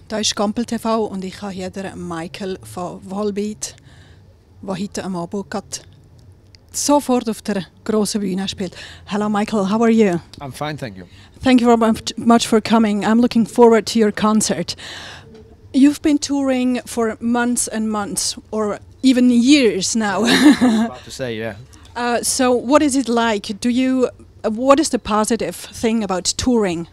Da ist Gampel TV und ich habe hier den Michael von Volbeat, der heute am Abend gerade sofort auf der grossen Bühne spielt. Hello Michael, how are you? I'm fine, thank you. Thank you very much for coming. I'm looking forward to your concert. You've been touring for months and months, or even years now. About to say, yeah. So what is it like? What is the positive thing about touring?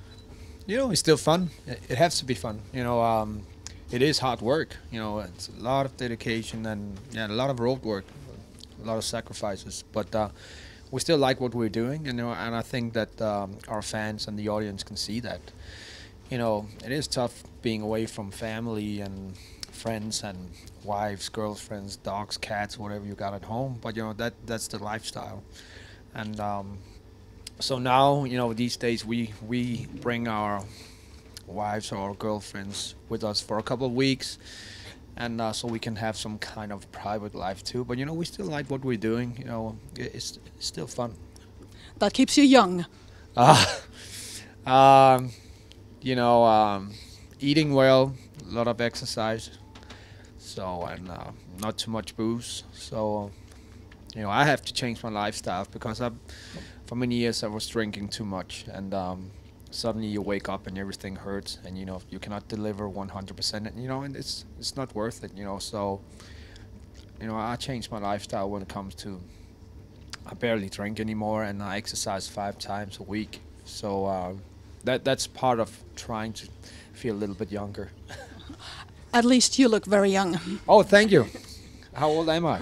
You know, it's still fun. It has to be fun. You know, it is hard work. You know, it's a lot of dedication and a lot of road work, a lot of sacrifices. But we still like what we're doing, you know, and I think that our fans and the audience can see that. You know, it is tough being away from family and friends and wives, girlfriends, dogs, cats, whatever you got at home. But you know, that's the lifestyle. And so now, you know, these days we bring our wives or our girlfriends with us for a couple of weeks, and so we can have some kind of private life too. But you know, we still like what we're doing. You know, it's still fun. That keeps you young. You know, eating well, a lot of exercise, so and not too much booze. So you know, I have to change my lifestyle because for many years I was drinking too much, and suddenly you wake up and everything hurts, and you know you cannot deliver 100%. And you know, and it's not worth it. You know, so you know, I changed my lifestyle when it comes to I barely drink anymore, and I exercise 5 times a week. So that's part of trying to feel a little bit younger. At least you look very young. Oh, thank you. How old am I?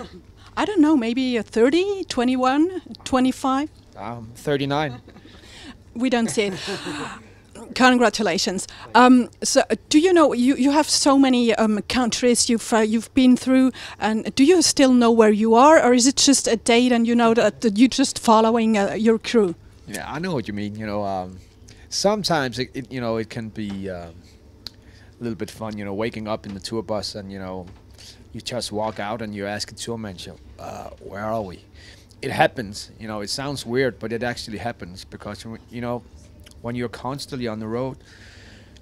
I don't know, maybe 30, 21, 25? 39. We don't see it. Congratulations. So, do you know you have so many countries you've been through, and do you still know where you are, or is it just a date and you know that you're just following your crew? Yeah, I know what you mean. You know, sometimes it you know it can be a little bit fun. You know, waking up in the tour bus and you know you just walk out and you ask a tour manager, where are we? It happens. You know, it sounds weird, but it actually happens because you know, when you're constantly on the road,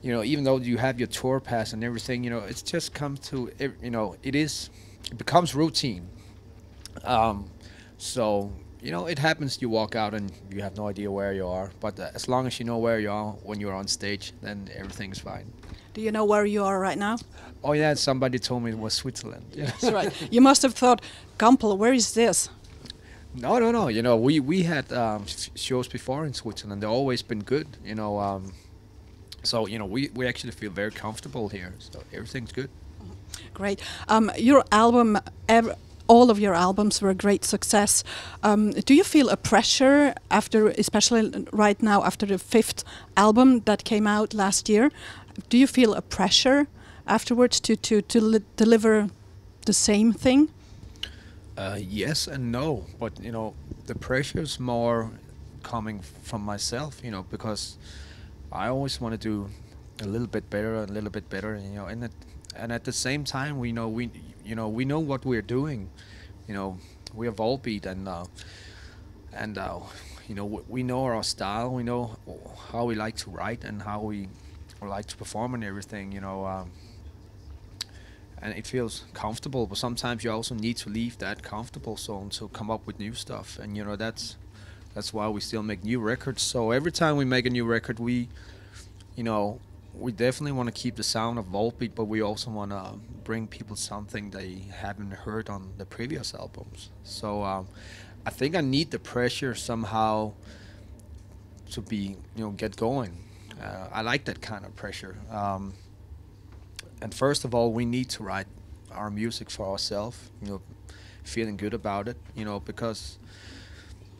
you know, even though you have your tour pass and everything, you know, it's just come to, you know, it becomes routine. So, you know, it happens, you walk out and you have no idea where you are. But as long as you know where you are when you're on stage, then everything's fine. Do you know where you are right now? Oh, yeah, somebody told me it was Switzerland. Yeah. That's right. You must have thought, Gampel, where is this? No. You know, we had shows before in Switzerland. They've always been good. You know, so you know, we actually feel very comfortable here. So everything's good. Great. Your album, all of your albums were a great success. Do you feel a pressure after, especially right now, after the 5th album that came out last year? Do you feel a pressure afterwards to deliver the same thing? Yes and no, but you know, the pressure is more coming from myself, you know, because I always want to do a little bit better, you know, and at the same time, we know what we're doing, you know, we are Volbeat, and you know, we know our style, we know how we like to write and how we like to perform and everything, you know. And it feels comfortable, but sometimes you also need to leave that comfortable zone to come up with new stuff. And you know, that's why we still make new records. So every time we make a new record, we definitely want to keep the sound of Volbeat, but we also want to bring people something they haven't heard on the previous albums. So I think I need the pressure somehow to get going. I like that kind of pressure. And first of all, we need to write our music for ourselves, you know, feeling good about it, you know, because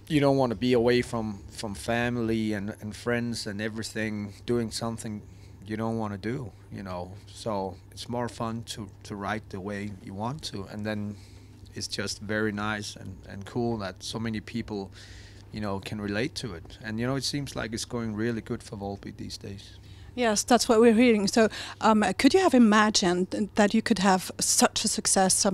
you don't want to be away from family and friends and everything, doing something you don't want to do, you know. So it's more fun to write the way you want to, and then it's just very nice and cool that so many people, you know, can relate to it. And, you know, it seems like it's going really good for Volbeat these days. Yes, that's what we're hearing. So could you have imagined that you could have such a success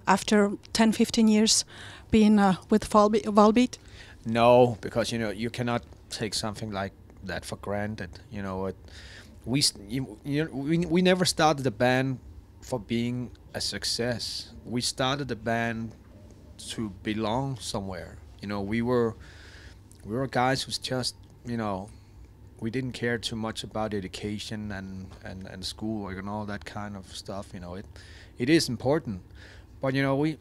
after 10, 15 years being with Volbeat? No, because, you know, you cannot take something like that for granted. You know, we never started the band for being a success. We started the band to belong somewhere. We were guys who's just, we didn't care too much about education and schoolwork and all that kind of stuff. It is important, but we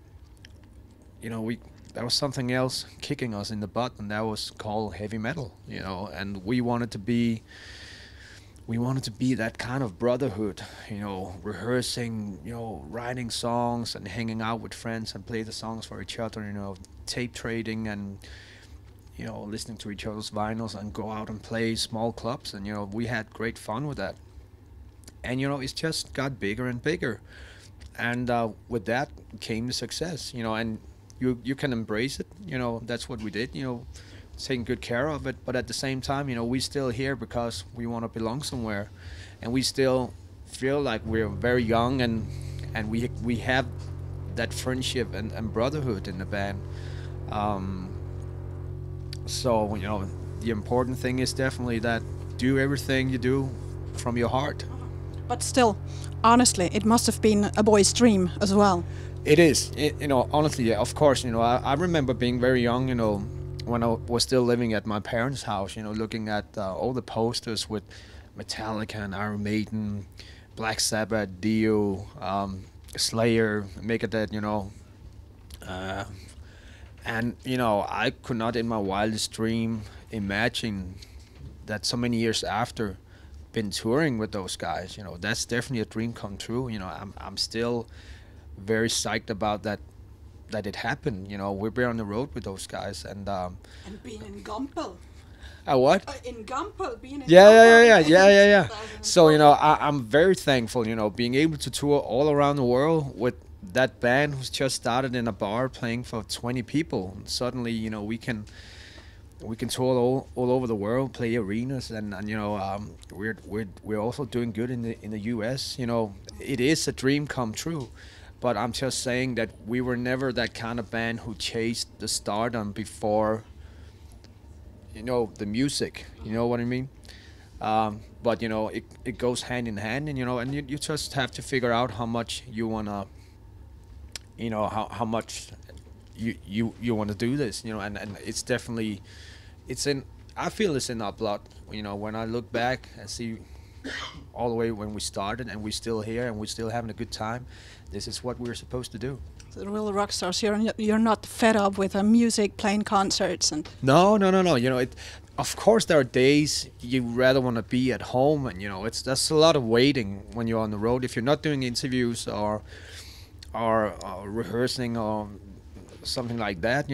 there was something else kicking us in the butt, and that was called heavy metal. And we wanted to be that kind of brotherhood, rehearsing, writing songs and hanging out with friends and play the songs for each other, tape trading and, listening to each other's vinyls and go out and play small clubs. And, we had great fun with that. And, it's just got bigger and bigger. And with that came the success, and you can embrace it. That's what we did, taking good care of it, but at the same time, we still here because we want to belong somewhere, and we still feel like we're very young, and we have that friendship and brotherhood in the band. So the important thing is definitely that do everything you do from your heart. But still, honestly, it must have been a boy's dream as well. It is, honestly, yeah, of course. I remember being very young, when I was still living at my parents' house, looking at all the posters with Metallica and Iron Maiden, Black Sabbath, Dio, Slayer, Megadeth, and I could not in my wildest dream imagine that so many years after been touring with those guys. That's definitely a dream come true. I'm still very psyched about that it happened. We've been on the road with those guys, and being in Gumpel. What? In Gumpel, being in Yeah. So I'm very thankful. Being able to tour all around the world with that band who's just started in a bar playing for 20 people. And suddenly, we can tour all over the world, play arenas, and we're also doing good in the U.S. It is a dream come true. But I'm just saying that we were never that kind of band who chased the stardom before, the music. You know what I mean? But it goes hand in hand, and and you just have to figure out how much you wanna, how much you want to do this. And it's definitely, I feel it's in our blood. When I look back and see all the way when we started, and we're still here and we're still having a good time. This is what we're supposed to do. The real rock stars. You're not fed up with music, playing concerts, and no. Of course, there are days you rather want to be at home, and that's a lot of waiting when you're on the road. If you're not doing interviews or rehearsing or something like that,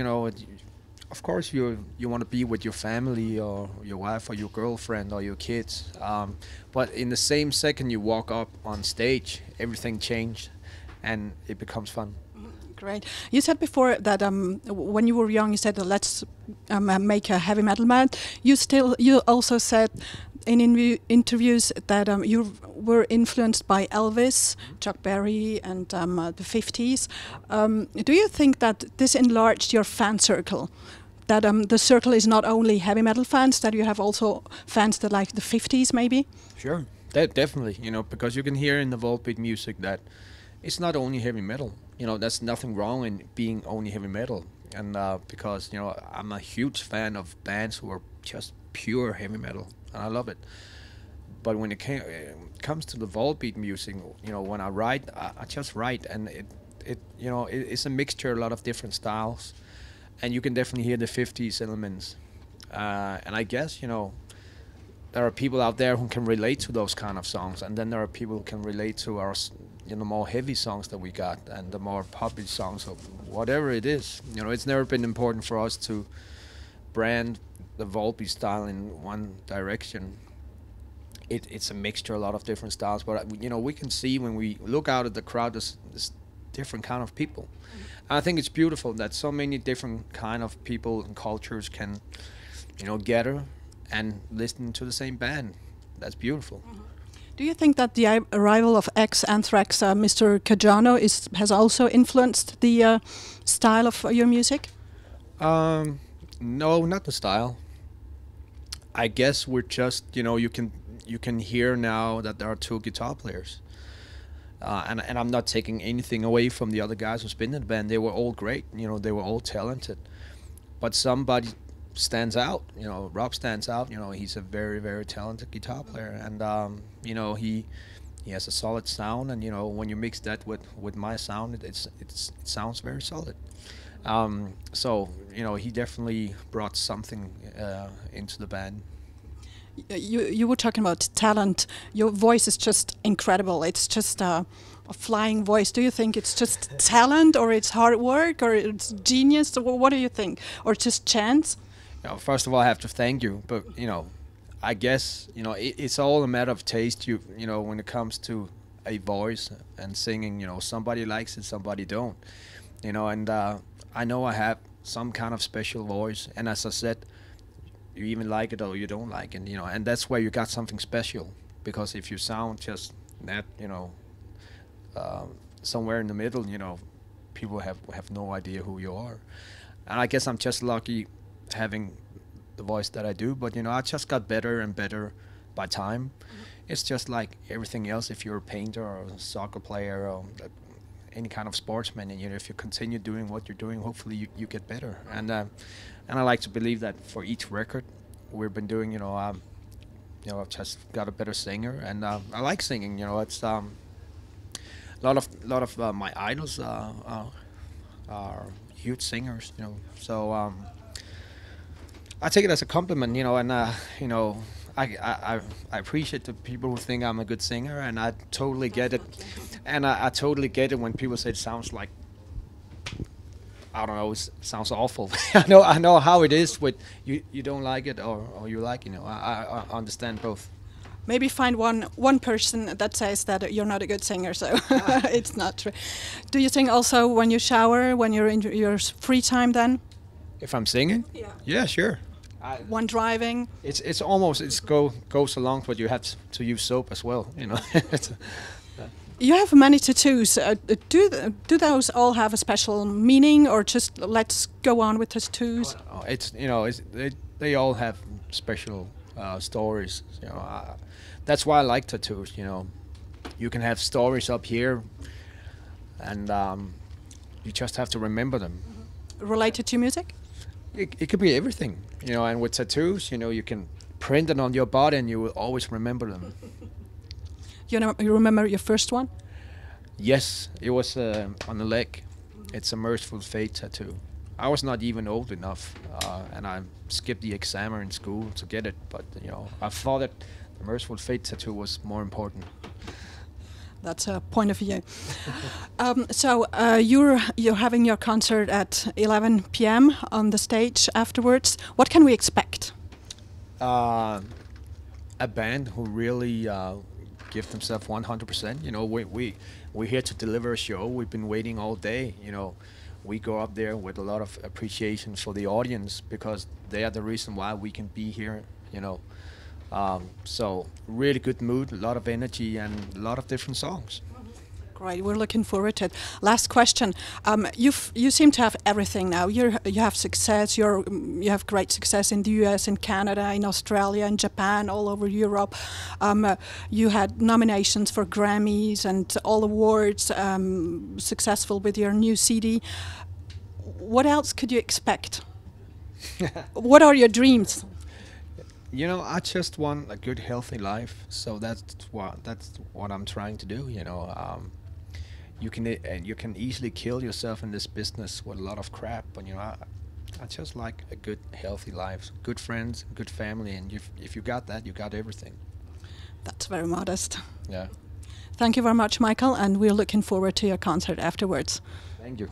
of course you want to be with your family or your wife or your girlfriend or your kids. But in the same second you walk up on stage, everything changed. And it becomes fun. Great. You said before that when you were young, you said let's make a heavy metal band. You also said in interviews that you were influenced by Elvis, Chuck Berry, and the 50s. Do you think that this enlarged your fan circle? That the circle is not only heavy metal fans, that you have also fans that like the 50s, maybe? Sure, definitely. Because you can hear in the Volbeat music that it's not only heavy metal. There's nothing wrong in being only heavy metal. And because, I'm a huge fan of bands who are just pure heavy metal, and I love it. But when it comes to the Volbeat music, when I write, I just write, and it's a mixture, a lot of different styles. And you can definitely hear the 50s elements. And I guess, there are people out there who can relate to those kind of songs, and then there are people who can relate to our more heavy songs that we got, and the more poppy songs, or whatever it is. It's never been important for us to brand the Volbeat style in one direction. It's a mixture, a lot of different styles, but we can see when we look out at the crowd, there's different kind of people. And I think it's beautiful that so many different kind of people and cultures can gather and listen to the same band. That's beautiful. Do you think that the arrival of ex-Anthrax, Mr. Caggiano, has also influenced the style of your music? No, not the style. I guess we're just, you you can hear now that there are two guitar players. And I'm not taking anything away from the other guys who's been in the band. They were all great, they were all talented. But somebody stands out, Rob stands out. He's a very, very talented guitar player, and he has a solid sound. And when you mix that with my sound, it sounds very solid. So he definitely brought something into the band. You were talking about talent. Your voice is just incredible. It's just a flying voice. Do you think it's just talent, or it's hard work, or it's genius? Or what do you think? Or just chance? First of all, I have to thank you, but I guess it's all a matter of taste. When it comes to a voice and singing, somebody likes it, somebody don't. And I know I have some kind of special voice, and as I said, you even like it or you don't like it, and that's where you got something special. Because if you sound just that, somewhere in the middle, people have no idea who you are. And I guess I'm just lucky having the voice that I do, but I just got better and better by time. It's just like everything else. If you're a painter or a soccer player or any kind of sportsman, and if you continue doing what you're doing, hopefully you get better. And I like to believe that for each record we've been doing, I've just got a better singer, and I like singing. It's a lot of my idols are huge singers. So I take it as a compliment. And I appreciate the people who think I'm a good singer, and I totally get it. And I totally get it when people say it sounds like, I don't know, it sounds awful. I know how it is with you don't like it or you like it. I understand both. Maybe find one person that says that you're not a good singer, so it's not true. Do you sing also when you shower, when you're in your free time then? If I'm singing? Yeah. Yeah, sure. When driving? It's almost, goes along, but you have to use soap as well, You have many tattoos. Do those all have a special meaning, or just let's go on with tattoos? They all have special stories. That's why I like tattoos. You can have stories up here, and you just have to remember them. Related to music? It could be everything. And with tattoos, you can print it on your body, and you will always remember them. You remember your first one? Yes, it was on the leg. It's a Merciful Fate tattoo. I was not even old enough, and I skipped the exam in school to get it. But I thought that the Merciful Fate tattoo was more important. That's a point of view. So you're having your concert at 11 p.m. on the stage afterwards. What can we expect? A band who really give themselves 100%. We're here to deliver a show. We've been waiting all day. We go up there with a lot of appreciation for the audience, because they are the reason why we can be here. So really good mood, a lot of energy, and a lot of different songs. Great, we're looking forward to it. Last question. You seem to have everything now. You have success. You have great success in the US, in Canada, in Australia, in Japan, all over Europe. You had nominations for Grammys and all awards. Successful with your new CD. What else could you expect? What are your dreams? I just want a good, healthy life. So that's what I'm trying to do. You can easily kill yourself in this business with a lot of crap, but I just like a good, healthy life, good friends, good family, and if you got that, you got everything. That's very modest. Yeah. Thank you very much, Michael, and we're looking forward to your concert afterwards. Thank you.